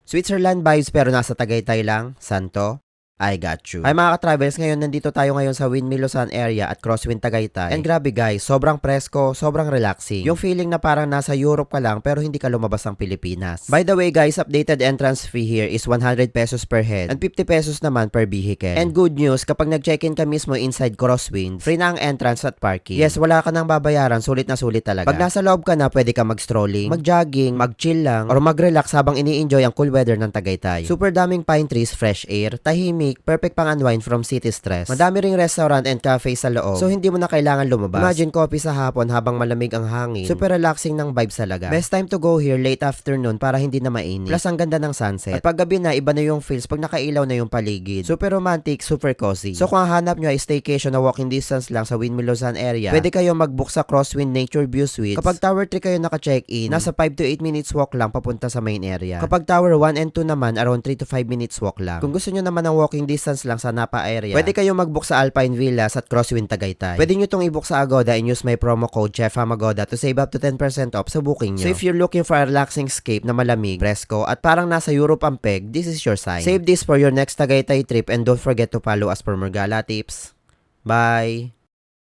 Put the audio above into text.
Switzerland vibes pero nasa Tagaytay lang? Santo? I got you. Ay mga ka-travels, ngayon nandito tayo ngayon sa Windmill Luzon area at Crosswind Tagaytay. And grabe guys, sobrang presko, sobrang relaxing. Yung feeling na parang nasa Europe ka lang pero hindi ka lumabas ng Pilipinas. By the way guys, updated entrance fee here is 100 pesos per head and 50 pesos naman per vehicle. And good news, kapag nag-check-in ka mismo inside Crosswind, free na ang entrance at parking. Yes, wala ka nang babayaran, sulit na sulit talaga. Pag nasa loob ka na, pwede ka mag-strolling, mag-jogging, mag-chill lang, or mag-relax habang ini-enjoy ang cool weather ng Tagaytay. Super daming pine trees, fresh air, tahimik, perfect pang unwind from city stress. Madami ring restaurant and cafe sa loob, so hindi mo na kailangan lumabas. Imagine coffee sa hapon habang malamig ang hangin. Super relaxing ng vibes talaga. Best time to go here late afternoon para hindi na mainit. Plus ang ganda ng sunset. At pag gabi na, iba na yung feels pag nakailaw na yung paligid. Super romantic, super cozy. So kung hanap nyo ay staycation na walking distance lang sa Windmill Luzon area, pwede kayo mag-book sa Crosswind Nature View Suites. Kapag Tower 3 kayo naka-check-in, nasa 5 to 8 minutes walk lang papunta sa main area. Kapag Tower 1 and 2 naman, around 3 to 5 minutes walk lang. Kung gusto nyo naman ng walking distance lang sa Napa area, pwede kayong mag-book sa Alpine Villas at Crosswind Tagaytay. Pwede nyo itong i-book sa Agoda and use my promo code ChefHamagoda to save up to 10% off sa booking nyo. So if you're looking for a relaxing escape na malamig, presko, at parang nasa Europe ang peg, this is your sign. Save this for your next Tagaytay trip and don't forget to follow us for more gala tips. Bye!